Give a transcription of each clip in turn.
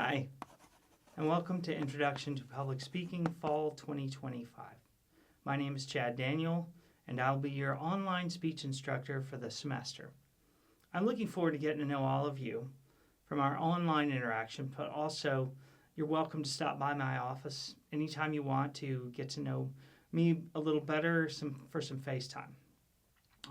Hi, and welcome to Introduction to Public Speaking Fall 2025. My name is Chad Daniel, and I'll be your online speech instructor for the semester. I'm looking forward to getting to know all of you from our online interaction, but also you're welcome to stop by my office anytime you want to get to know me a little better for some FaceTime.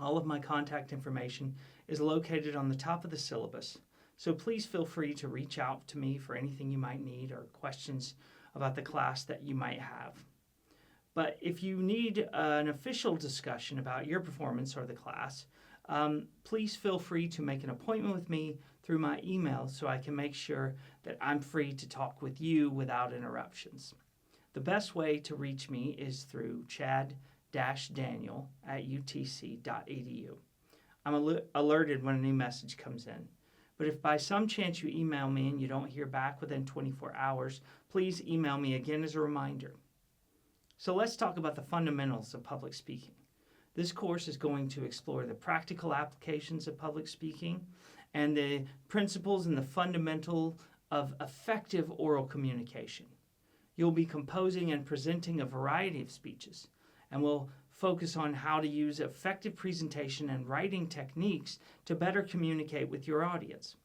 All of my contact information is located on the top of the syllabus, so please feel free to reach out to me for anything you might need or questions about the class that you might have. But if you need an official discussion about your performance or the class, please feel free to make an appointment with me through my email so I can make sure that I'm free to talk with you without interruptions. The best way to reach me is through chad-daniel@utc.edu. I'm alerted when a new message comes in. But if by some chance you email me and you don't hear back within 24 hours, please email me again as a reminder. So let's talk about the fundamentals of public speaking. This course is going to explore the practical applications of public speaking and the principles and the fundamental of effective oral communication. You'll be composing and presenting a variety of speeches, and we'll focus on how to use effective presentation and writing techniques to better communicate with your audience.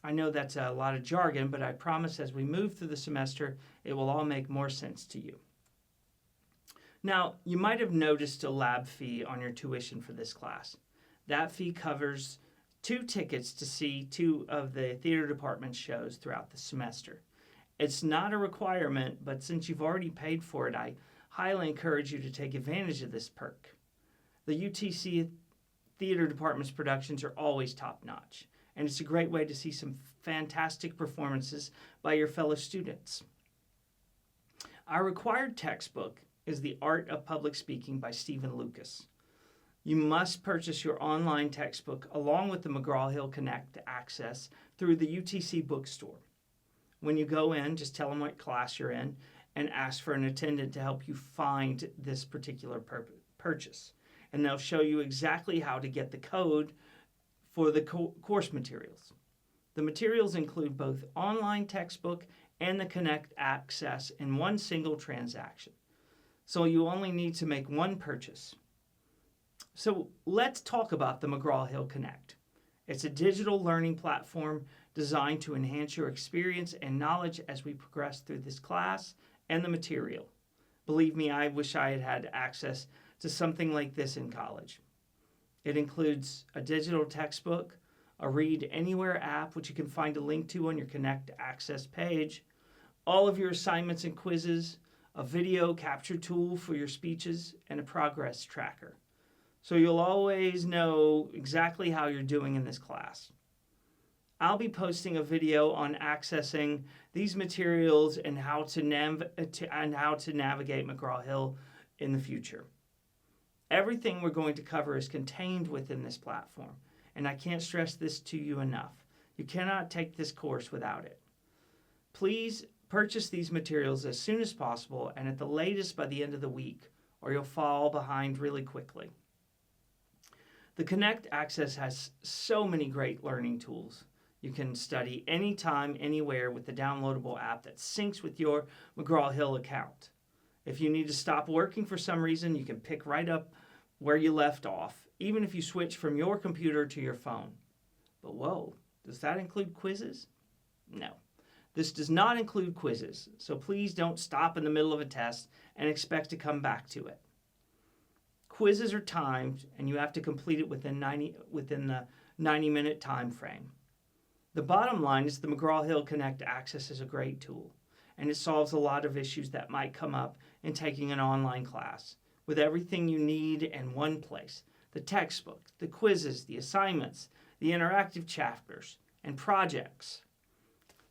I know that's a lot of jargon, but I promise as we move through the semester, it will all make more sense to you. Now, you might have noticed a lab fee on your tuition for this class. That fee covers 2 tickets to see 2 of the theater department shows throughout the semester. It's not a requirement, but since you've already paid for it, I highly encourage you to take advantage of this perk. The UTC Theater Department's productions are always top-notch, and it's a great way to see some fantastic performances by your fellow students. Our required textbook is The Art of Public Speaking by Stephen Lucas. You must purchase your online textbook along with the McGraw-Hill Connect access through the UTC bookstore. When you go in, just tell them what class you're in and ask for an attendant to help you find this particular purchase. And they'll show you exactly how to get the code for the course materials. The materials include both online textbook and the Connect access in one single transaction. So you only need to make one purchase. So let's talk about the McGraw-Hill Connect. It's a digital learning platform designed to enhance your experience and knowledge as we progress through this class and the material. Believe me, I wish I had had access to something like this in college. It includes a digital textbook, a Read Anywhere app, which you can find a link to on your Connect Access page, all of your assignments and quizzes, a video capture tool for your speeches, and a progress tracker. So you'll always know exactly how you're doing in this class. I'll be posting a video on accessing these materials and how to navigate McGraw-Hill in the future. Everything we're going to cover is contained within this platform, and I can't stress this to you enough. You cannot take this course without it. Please purchase these materials as soon as possible and at the latest by the end of the week, or you'll fall behind really quickly. The Connect Access has so many great learning tools. You can study anytime, anywhere with the downloadable app that syncs with your McGraw-Hill account. If you need to stop working for some reason, you can pick right up where you left off, even if you switch from your computer to your phone. But whoa, does that include quizzes? No. This does not include quizzes, so please don't stop in the middle of a test and expect to come back to it. Quizzes are timed, and you have to complete it within the 90-minute time frame. The bottom line is the McGraw-Hill Connect Access is a great tool, and it solves a lot of issues that might come up in taking an online class, with everything you need in one place: the textbook, the quizzes, the assignments, the interactive chapters, and projects.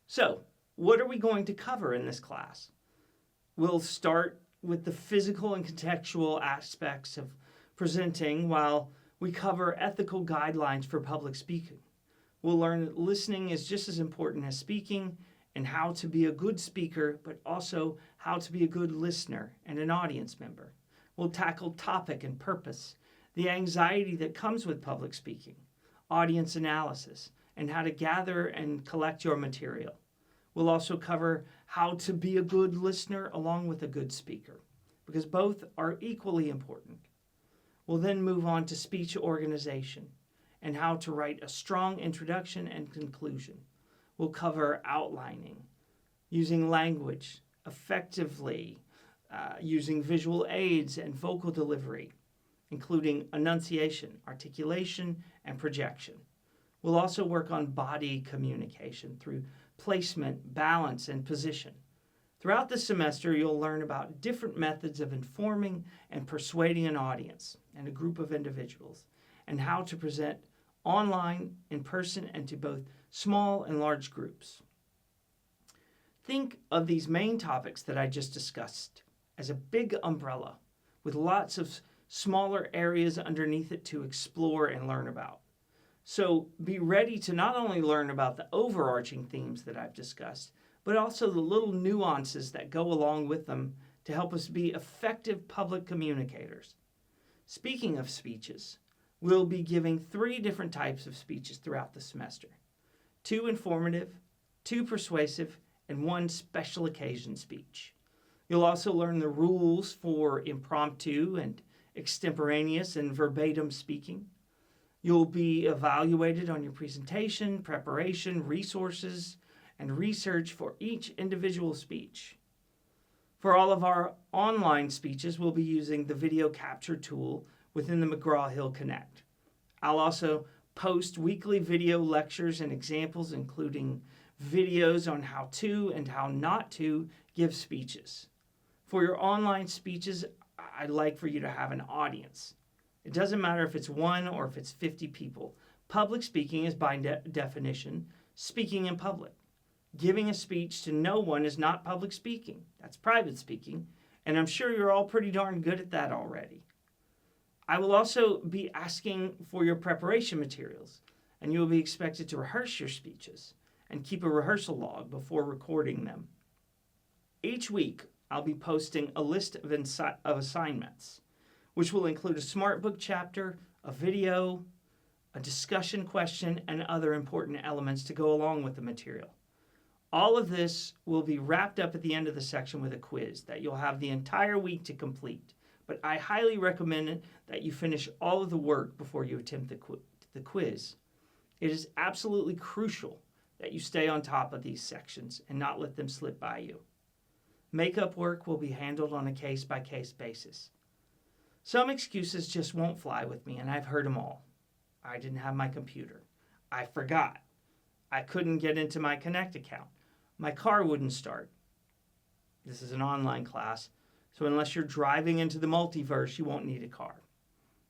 So, what are we going to cover in this class? We'll start with the physical and contextual aspects of presenting while we cover ethical guidelines for public speaking. We'll learn that listening is just as important as speaking and how to be a good speaker, but also how to be a good listener and an audience member. We'll tackle topic and purpose, the anxiety that comes with public speaking, audience analysis, and how to gather and collect your material. We'll also cover how to be a good listener along with a good speaker, because both are equally important. We'll then move on to speech organization and how to write a strong introduction and conclusion. We'll cover outlining, using language effectively, using visual aids and vocal delivery, including enunciation, articulation, and projection. We'll also work on body communication through placement, balance, and position. Throughout the semester, you'll learn about different methods of informing and persuading an audience and a group of individuals, and how to present online, in person, and to both small and large groups. Think of these main topics that I just discussed as a big umbrella with lots of smaller areas underneath it to explore and learn about. So be ready to not only learn about the overarching themes that I've discussed, but also the little nuances that go along with them to help us be effective public communicators. Speaking of speeches, we'll be giving 3 different types of speeches throughout the semester: 2 informative, 2 persuasive, and 1 special occasion speech. You'll also learn the rules for impromptu and extemporaneous and verbatim speaking. You'll be evaluated on your presentation, preparation, resources, and research for each individual speech. For all of our online speeches, we'll be using the video capture tool within the McGraw-Hill Connect. I'll also post weekly video lectures and examples, including videos on how to and how not to give speeches. For your online speeches, I'd like for you to have an audience. It doesn't matter if it's 1 or if it's 50 people. Public speaking is by definition speaking in public. Giving a speech to no one is not public speaking. That's private speaking, and I'm sure you're all pretty darn good at that already. I will also be asking for your preparation materials, and you will be expected to rehearse your speeches and keep a rehearsal log before recording them. Each week, I'll be posting a list of assignments, which will include a SmartBook chapter, a video, a discussion question, and other important elements to go along with the material. All of this will be wrapped up at the end of the section with a quiz that you'll have the entire week to complete. But I highly recommend that you finish all of the work before you attempt the quiz. It is absolutely crucial that you stay on top of these sections and not let them slip by you. Makeup work will be handled on a case-by-case basis. Some excuses just won't fly with me, and I've heard them all. I didn't have my computer. I forgot. I couldn't get into my Connect account. My car wouldn't start. This is an online class, so unless you're driving into the multiverse, you won't need a car.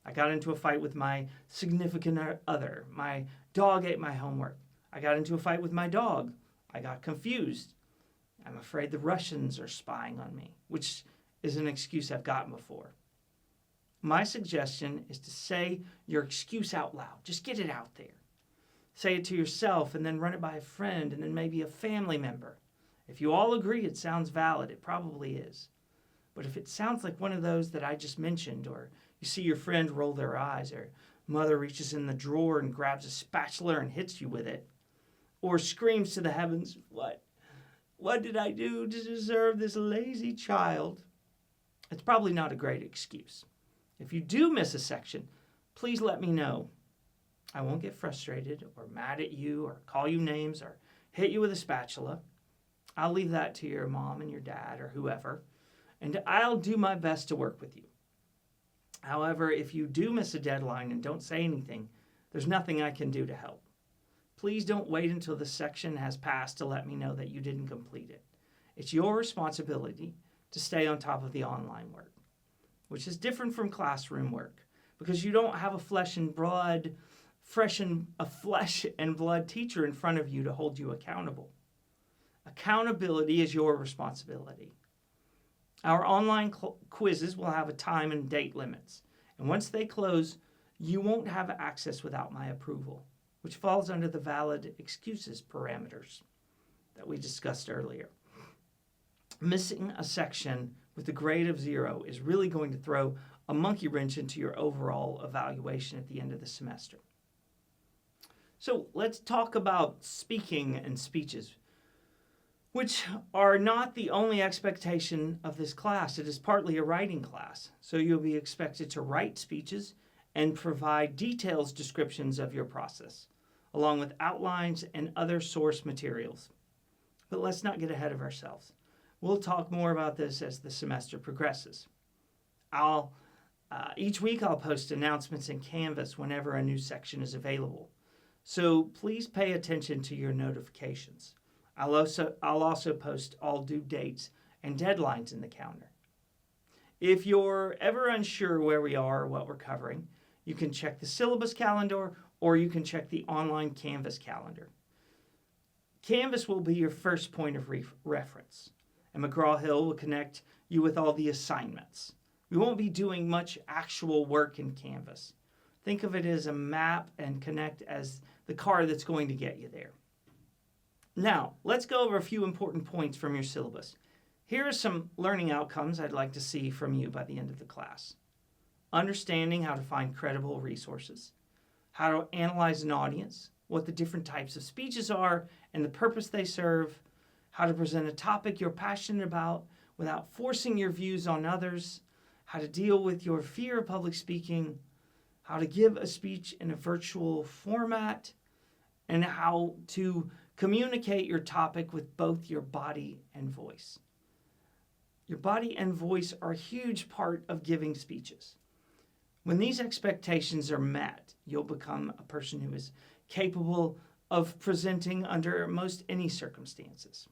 I got into a fight with my significant other. My dog ate my homework. I got into a fight with my dog. I got confused. I'm afraid the Russians are spying on me, which is an excuse I've gotten before. My suggestion is to say your excuse out loud. Just get it out there. Say it to yourself and then run it by a friend and then maybe a family member. If you all agree it sounds valid, it probably is. But if it sounds like one of those that I just mentioned, or you see your friend roll their eyes, or mother reaches in the drawer and grabs a spatula and hits you with it, or screams to the heavens, What did I do to deserve this lazy child? It's probably not a great excuse. If you do miss a section, please let me know. I won't get frustrated or mad at you or call you names or hit you with a spatula. I'll leave that to your mom and your dad or whoever, and I'll do my best to work with you. However, if you do miss a deadline and don't say anything, there's nothing I can do to help. Please don't wait until the section has passed to let me know that you didn't complete it. It's your responsibility to stay on top of the online work, which is different from classroom work because you don't have a flesh and blood teacher in front of you to hold you accountable. Accountability is your responsibility. Our online quizzes will have a time and date limits, and once they close, you won't have access without my approval, which falls under the valid excuses parameters that we discussed earlier. Missing a section with a grade of 0 is really going to throw a monkey wrench into your overall evaluation at the end of the semester. So let's talk about speaking and speeches. which are not the only expectation of this class. It is partly a writing class, so you'll be expected to write speeches and provide detailed descriptions of your process, along with outlines and other source materials. But let's not get ahead of ourselves. We'll talk more about this as the semester progresses. Each week I'll post announcements in Canvas whenever a new section is available. So please pay attention to your notifications. I'll also post all due dates and deadlines in the calendar. If you're ever unsure where we are or what we're covering, you can check the syllabus calendar or you can check the online Canvas calendar. Canvas will be your first point of reference, and McGraw-Hill will connect you with all the assignments. We won't be doing much actual work in Canvas. Think of it as a map and Connect as the car that's going to get you there. Now, let's go over a few important points from your syllabus. Here are some learning outcomes I'd like to see from you by the end of the class. Understanding how to find credible resources, how to analyze an audience, what the different types of speeches are and the purpose they serve, how to present a topic you're passionate about without forcing your views on others, how to deal with your fear of public speaking, how to give a speech in a virtual format, and how to communicate your topic with both your body and voice. Your body and voice are a huge part of giving speeches. When these expectations are met, you'll become a person who is capable of presenting under most any circumstances.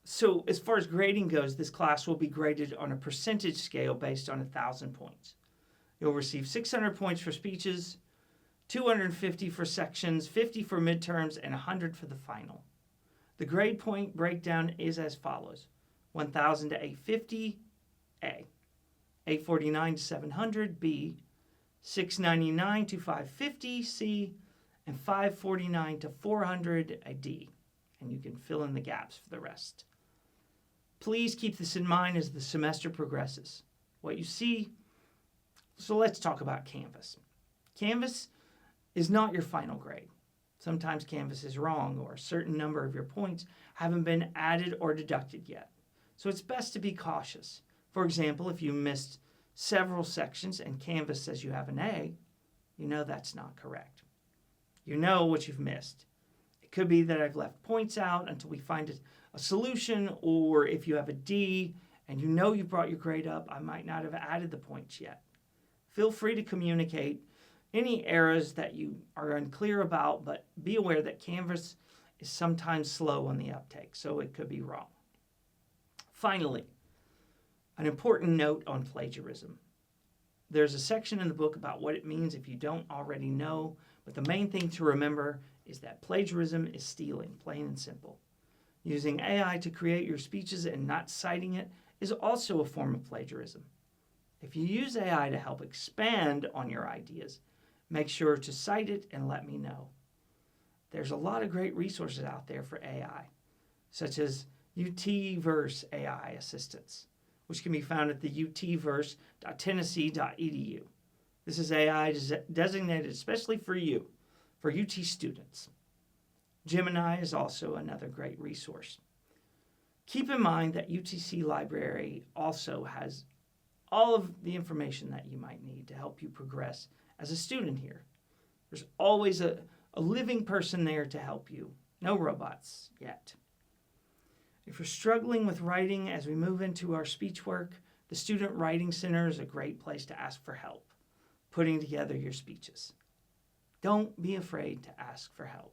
So as far as grading goes, this class will be graded on a percentage scale based on 1,000 points. You'll receive 600 points for speeches, 250 for sections, 50 for midterms, and 100 for the final. The grade point breakdown is as follows: 1,000 to 850, A. 849 to 700, B. 699 to 550, C. And 549 to 400, a D. And you can fill in the gaps for the rest. Please keep this in mind as the semester progresses. What you see, so let's talk about Canvas. Canvas is not your final grade. Sometimes Canvas is wrong or a certain number of your points haven't been added or deducted yet. So it's best to be cautious. For example, if you missed several sections and Canvas says you have an A, you know that's not correct. You know what you've missed. It could be that I've left points out until we find a solution, or if you have a D and you know you brought your grade up, I might not have added the points yet. Feel free to communicate any errors that you are unclear about, but be aware that Canvas is sometimes slow on the uptake, so it could be wrong. Finally, an important note on plagiarism. There's a section in the book about what it means if you don't already know, but the main thing to remember is that plagiarism is stealing, plain and simple. Using AI to create your speeches and not citing it is also a form of plagiarism. If you use AI to help expand on your ideas, make sure to cite it and let me know. There's a lot of great resources out there for AI, such as UTverse AI assistance, which can be found at the utverse.tennessee.edu. This is AI designated especially for you, for UT students. Gemini is also another great resource. Keep in mind that UTC Library also has all of the information that you might need to help you progress as a student here. There's always a living person there to help you. No robots yet. If you're struggling with writing as we move into our speech work, the Student Writing Center is a great place to ask for help putting together your speeches. Don't be afraid to ask for help.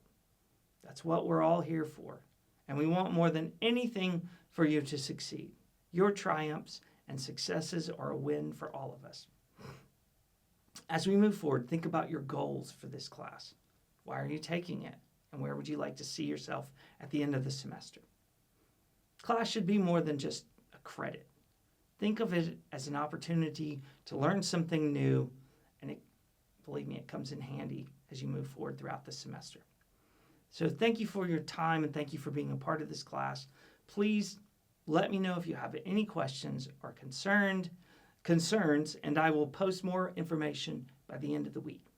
That's what we're all here for, and we want more than anything for you to succeed. Your triumphs and successes are a win for all of us. As we move forward, think about your goals for this class. Why are you taking it? And where would you like to see yourself at the end of the semester? Class should be more than just a credit. Think of it as an opportunity to learn something new, and believe me, it comes in handy as you move forward throughout the semester. So thank you for your time, and thank you for being a part of this class. Please let me know if you have any questions or concerns, and I will post more information by the end of the week.